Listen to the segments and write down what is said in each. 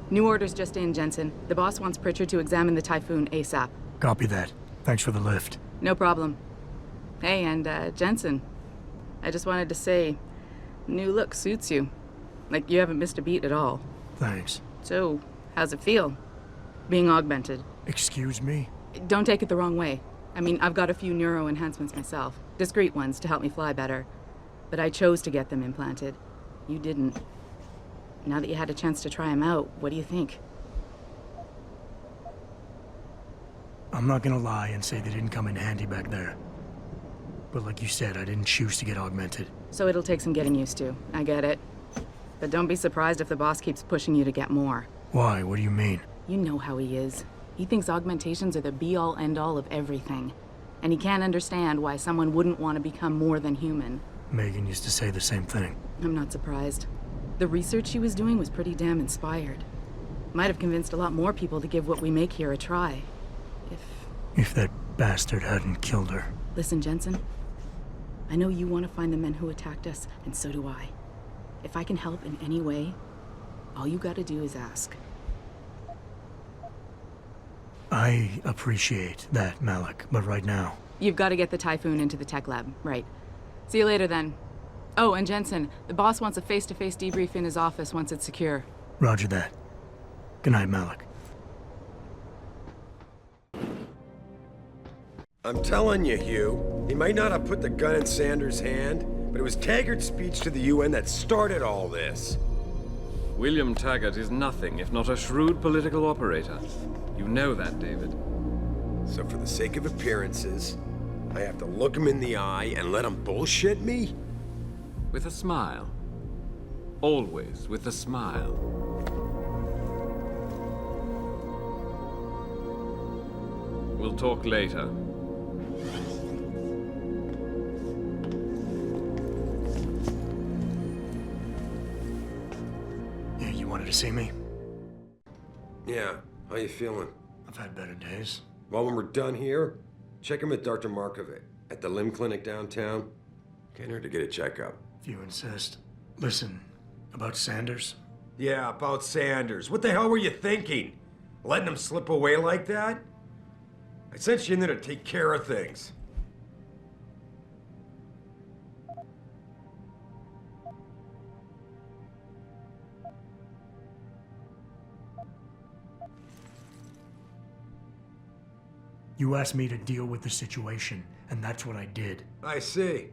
New orders just in, Jensen. The boss wants Pritchard to examine the Typhoon ASAP. Copy that. Thanks for the lift. No problem. Hey, and Jensen, I just wanted to say, new look suits you. Like, you haven't missed a beat at all. Thanks. So, how's it feel? Being augmented? Excuse me? Don't take it the wrong way. I mean, I've got a few neuro enhancements myself. Discreet ones to help me fly better. But I chose to get them implanted. You didn't. Now that you had a chance to try them out, what do you think? I'm not gonna lie and say they didn't come in handy back there. But like you said, I didn't choose to get augmented. So it'll take some getting used to. I get it. But don't be surprised if the boss keeps pushing you to get more. Why? What do you mean? You know how he is. He thinks augmentations are the be-all, end-all of everything. And he can't understand why someone wouldn't want to become more than human. Megan used to say the same thing. I'm not surprised. The research she was doing was pretty damn inspired. Might have convinced a lot more people to give what we make here a try. If that bastard hadn't killed her. Listen, Jensen. I know you want to find the men who attacked us, and so do I. If I can help in any way, all you gotta do is ask. I appreciate that, Malik, but right now... You've got to get the Typhoon into the tech lab, right. See you later, then. Oh, and Jensen, the boss wants a face-to-face debrief in his office once it's secure. Roger that. Good night, Malik. I'm telling you, Hugh, he might not have put the gun in Sanders' hand, but it was Taggart's speech to the UN that started all this. William Taggart is nothing if not a shrewd political operator. You know that, David. So for the sake of appearances, I have to look him in the eye and let him bullshit me? With a smile. Always with a smile. We'll talk later. Yeah, you wanted to see me? Yeah, how you feeling? I've had better days. Well, when we're done here, check him at Dr. Markovic at the limb clinic downtown. Can't hurt to get a checkup. If you insist. Listen, about Sanders? Yeah, about Sanders. What the hell were you thinking? Letting him slip away like that? I sent you in there to take care of things. You asked me to deal with the situation, and that's what I did. I see.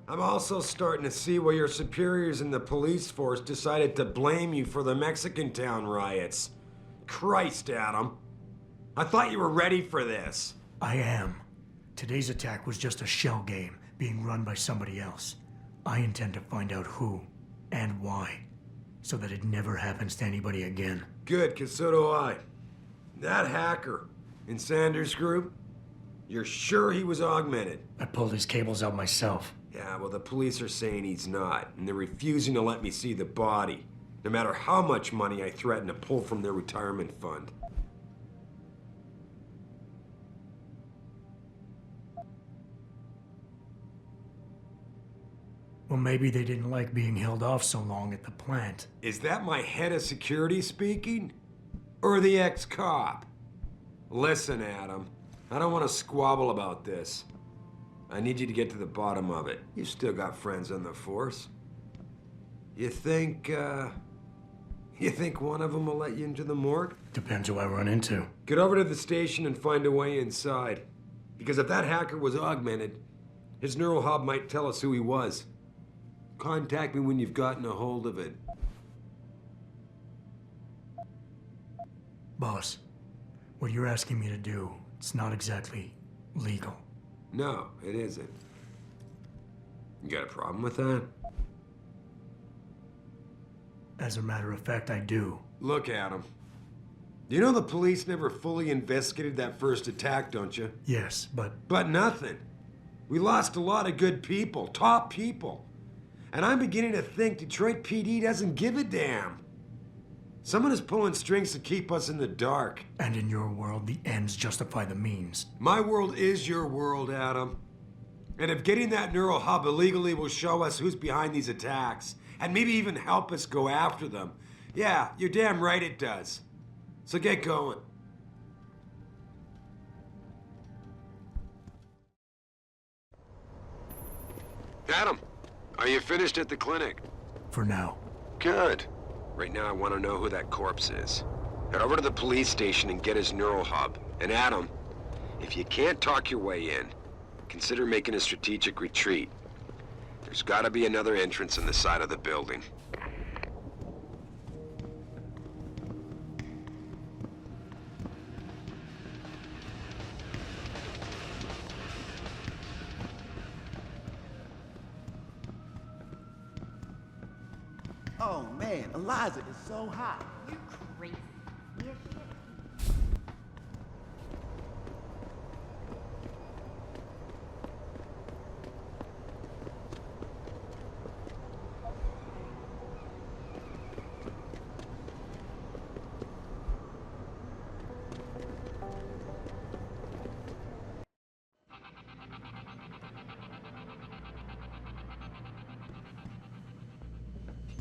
I'm also starting to see why your superiors in the police force decided to blame you for the Mexican town riots. Christ, Adam. I thought you were ready for this. I am. Today's attack was just a shell game being run by somebody else. I intend to find out who and why, so that it never happens to anybody again. Good, 'cause so do I. That hacker in Sanders' group, you're sure he was augmented? I pulled his cables out myself. Yeah, well, the police are saying he's not, and they're refusing to let me see the body, no matter how much money I threaten to pull from their retirement fund. Well, maybe they didn't like being held off so long at the plant. Is that my head of security speaking? Or the ex-cop? Listen, Adam, I don't want to squabble about this. I need you to get to the bottom of it. You still got friends on the force. You think one of them will let you into the morgue? Depends who I run into. Get over to the station and find a way inside. Because if that hacker was augmented, his neural hub might tell us who he was. Contact me when you've gotten a hold of it. Boss, what you're asking me to do, it's not exactly legal. No, it isn't. You got a problem with that? As a matter of fact, I do. Look, Adam. You know the police never fully investigated that first attack, don't you? Yes, but... But nothing. We lost a lot of good people, top people. And I'm beginning to think Detroit PD doesn't give a damn. Someone is pulling strings to keep us in the dark. And in your world, the ends justify the means. My world is your world, Adam. And if getting that neural hub illegally will show us who's behind these attacks, and maybe even help us go after them, Yeah, you're damn right it does. So get going. Adam, are you finished at the clinic? For now. Good. Right now I want to know who that corpse is. Head over to the police station and get his neural hub. And Adam, if you can't talk your way in, consider making a strategic retreat. There's gotta be another entrance on the side of the building. Oh man, Eliza is so hot. You crazy. Yeah, shit.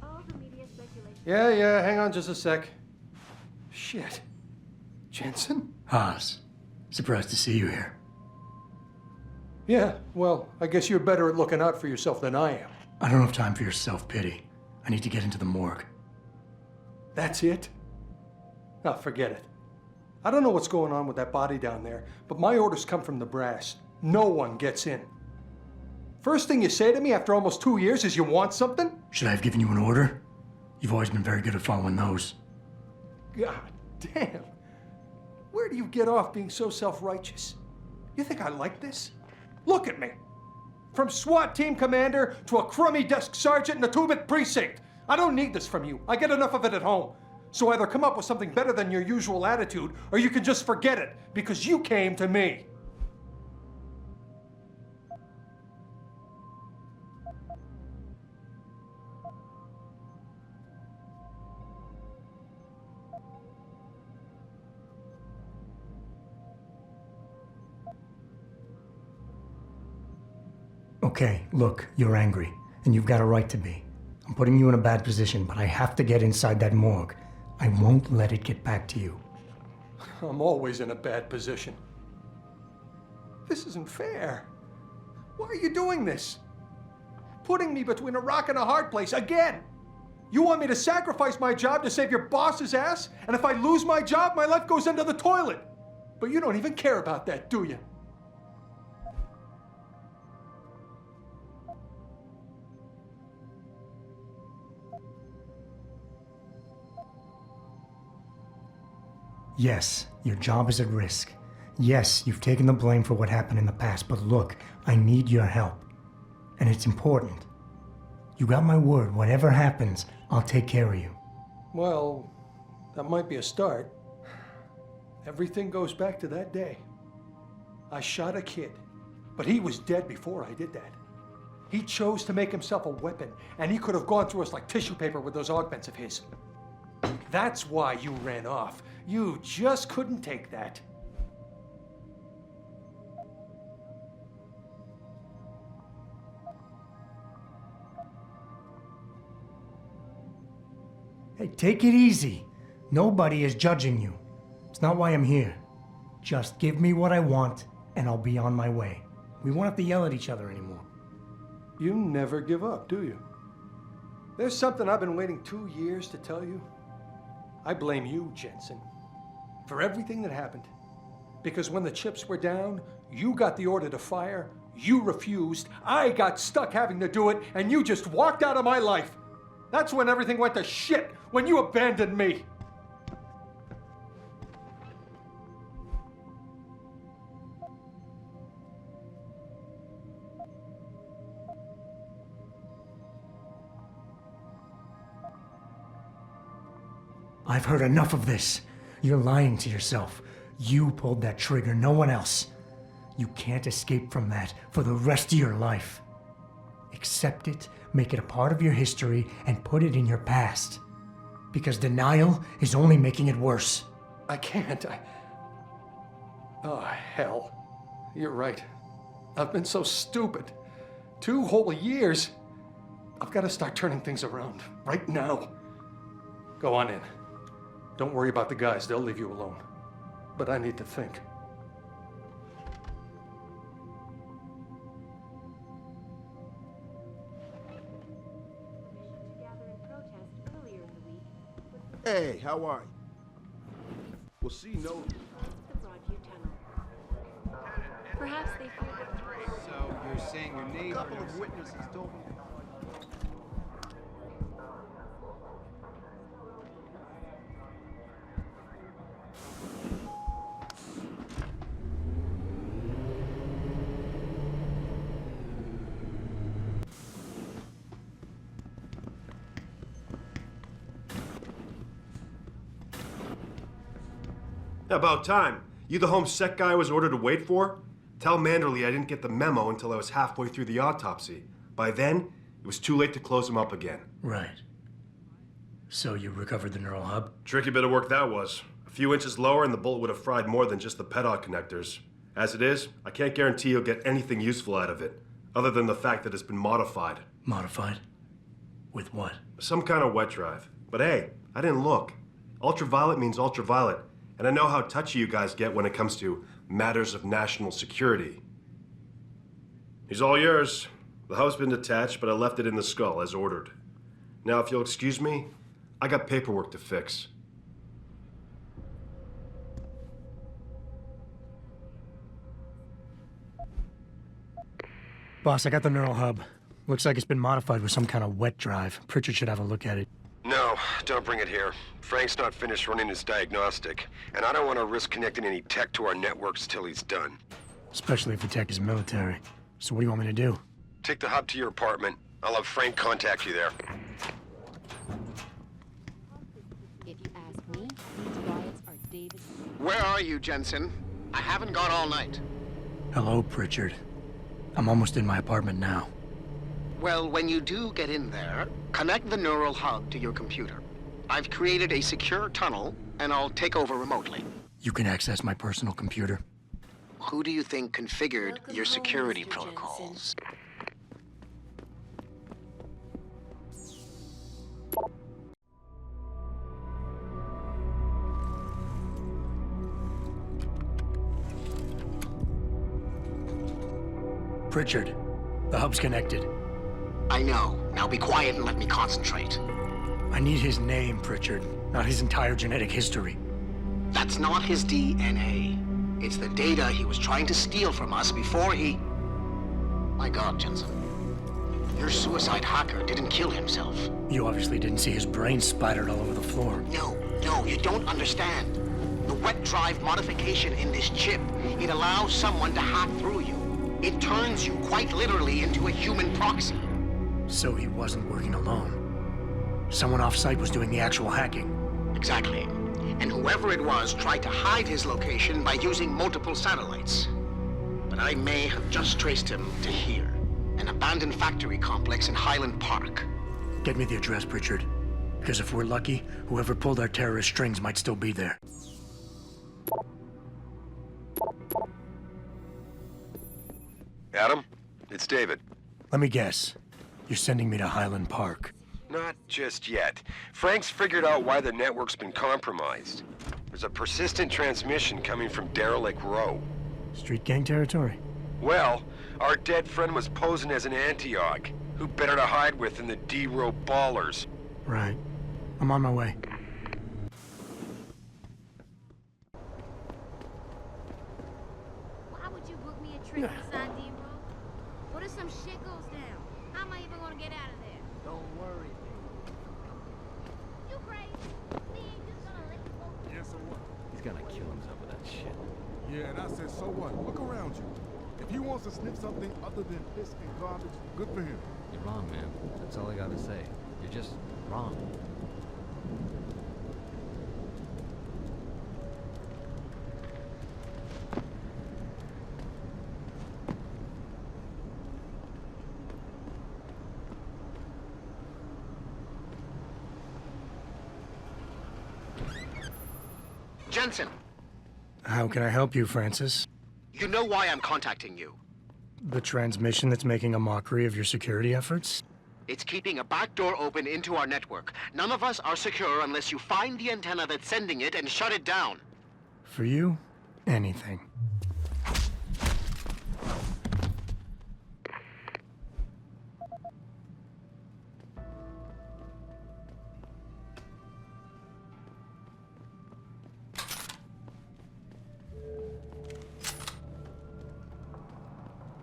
All the media speculation. Yeah, hang on just a sec. Shit. Jensen? Haas, surprised to see you here. Yeah, well, I guess you're better at looking out for yourself than I am. I don't have time for your self-pity. I need to get into the morgue. That's it? Oh, forget it. I don't know what's going on with that body down there, but my orders come from the brass. No one gets in. First thing you say to me after almost 2 years is you want something? Should I have given you an order? You've always been very good at following those. God damn. Where do you get off being so self-righteous? You think I like this? Look at me. From SWAT team commander to a crummy desk sergeant in the 2-bit precinct. I don't need this from you. I get enough of it at home. So either come up with something better than your usual attitude, or you can just forget it, because you came to me. Okay, look, you're angry, and you've got a right to be. I'm putting you in a bad position, but I have to get inside that morgue. I won't let it get back to you. I'm always in a bad position. This isn't fair. Why are you doing this? Putting me between a rock and a hard place again. You want me to sacrifice my job to save your boss's ass? And if I lose my job, my life goes into the toilet. But you don't even care about that, do you? Yes, your job is at risk. Yes, you've taken the blame for what happened in the past, but look, I need your help. And it's important. You got my word, whatever happens, I'll take care of you. Well, that might be a start. Everything goes back to that day. I shot a kid, but he was dead before I did that. He chose to make himself a weapon, and he could have gone through us like tissue paper with those augments of his. That's why you ran off. You just couldn't take that. Hey, take it easy. Nobody is judging you. It's not why I'm here. Just give me what I want, and I'll be on my way. We won't have to yell at each other anymore. You never give up, do you? There's something I've been waiting 2 years to tell you. I blame you, Jensen, for everything that happened. Because when the chips were down, you got the order to fire, you refused, I got stuck having to do it, and you just walked out of my life. That's when everything went to shit, when you abandoned me. I've heard enough of this. You're lying to yourself. You pulled that trigger, no one else. You can't escape from that for the rest of your life. Accept it, make it a part of your history, and put it in your past. Because denial is only making it worse. I can't. Oh, hell. You're right. I've been so stupid. 2 whole years. I've got to start turning things around right now. Go on in. Don't worry about the guys, they'll leave you alone. But I need to think. To gather in protest earlier in the week was Hey, how are you? Well, see, no. the Broadview Tunnel. Perhaps they feared that So you're saying your A neighbor couple knows of witnesses told me. About time. You the home sec guy I was ordered to wait for? Tell Manderley I didn't get the memo until I was halfway through the autopsy. By then, it was too late to close him up again. Right. So you recovered the neural hub? Tricky bit of work that was. A few inches lower and the bullet would have fried more than just the pedal connectors. As it is, I can't guarantee you'll get anything useful out of it, other than the fact that it's been modified. Modified? With what? Some kind of wet drive. But hey, I didn't look. Ultraviolet means ultraviolet, and I know how touchy you guys get when it comes to matters of national security. He's all yours. The hub's been detached, but I left it in the skull as ordered. Now, if you'll excuse me, I got paperwork to fix. Boss, I got the neural hub. Looks like it's been modified with some kind of wet drive. Pritchard should have a look at it. No, don't bring it here. Frank's not finished running his diagnostic, and I don't want to risk connecting any tech to our networks till he's done. Especially if the tech is military. So what do you want me to do? Take the hub to your apartment. I'll have Frank contact you there. if you ask me, these riots are David's. Where are you, Jensen? I haven't gone all night. Hello, Pritchard. I'm almost in my apartment now. Well, when you do get in there, connect the neural hub to your computer. I've created a secure tunnel, and I'll take over remotely. You can access my personal computer. Who do you think configured your security protocols? Pritchard, the hub's connected. I know. Now be quiet and let me concentrate. I need his name, Pritchard, not his entire genetic history. That's not his DNA. It's the data he was trying to steal from us before he... My God, Jensen. Your suicide hacker didn't kill himself. You obviously didn't see his brain splattered all over the floor. No, you don't understand. The wet drive modification in this chip, it allows someone to hack through you. It turns you quite literally into a human proxy. So he wasn't working alone. Someone off-site was doing the actual hacking. Exactly. And whoever it was tried to hide his location by using multiple satellites. But I may have just traced him to here, an abandoned factory complex in Highland Park. Get me the address, Pritchard. Because if we're lucky, whoever pulled our terrorist strings might still be there. Adam, it's David. Let me guess. You're sending me to Highland Park. Not just yet. Frank's figured out why the network's been compromised. There's a persistent transmission coming from Derelict Row. Street gang territory? Well, our dead friend was posing as an Antioch. Who better to hide with than the D-Row ballers? Right. I'm on my way. Why would you book me a trip inside D-Row? What if some shit goes down? How am I even gonna get out of there? Don't worry. You crazy? He ain't just gonna let you go. Yeah, so what? He's gonna kill himself with that shit. Yeah, and I said, so what? Look around you. If he wants to sniff something other than piss and garbage, good for him. You're wrong, man. That's all I gotta say. You're just wrong. Jensen, How can I help you, Francis? you know why I'm contacting you. The transmission that's making a mockery of your security efforts? It's keeping a back door open into our network. None of us are secure unless you find the antenna that's sending it and shut it down. For you, anything.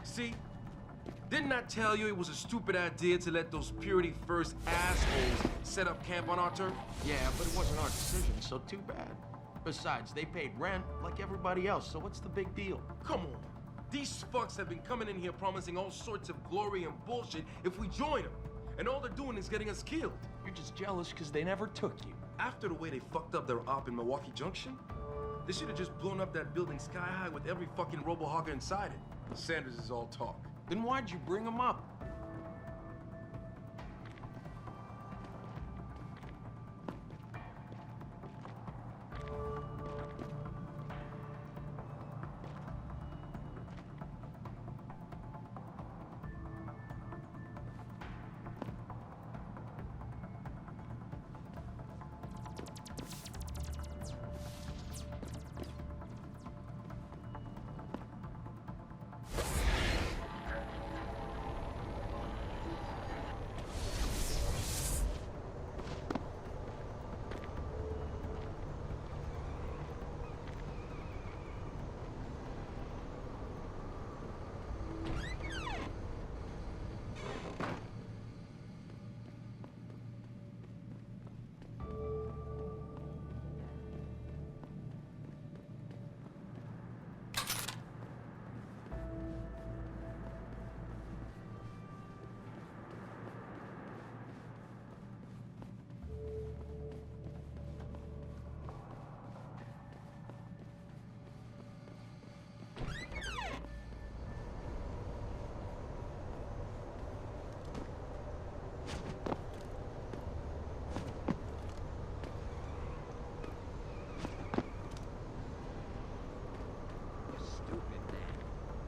See? Didn't I tell you it was a stupid idea to let those Purity First assholes set up camp on our turf? Yeah, but it wasn't our decision, so too bad. Besides, they paid rent like everybody else, so what's the big deal? Come on. These fucks have been coming in here promising all sorts of glory and bullshit if we join them. And all they're doing is getting us killed. You're just jealous because they never took you. After the way they fucked up their op in Milwaukee Junction, they should have just blown up that building sky high with every fucking robo-hogger inside it. Sanders is all talk. Then why'd you bring them up?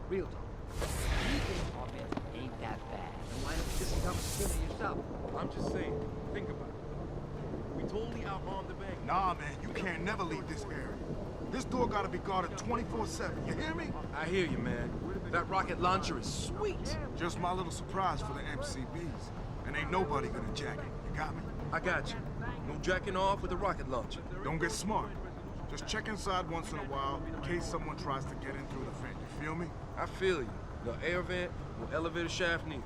Real talk. You think our bets ain't that bad. Then why don't you just become a skinner yourself? I'm just saying, think about it. We totally outarmed the bank. Nah, man, you can't never leave this area. This door gotta be guarded 24/7. You hear me? I hear you, man. That rocket launcher is sweet. Just my little surprise for the MCBs. And ain't nobody gonna jack it. You got me? I got you. No jacking off with the rocket launcher. Don't get smart. Just check inside once in a while in case someone tries to get in through the vent. You feel me? I feel you. No air vent, no elevator shaft neither.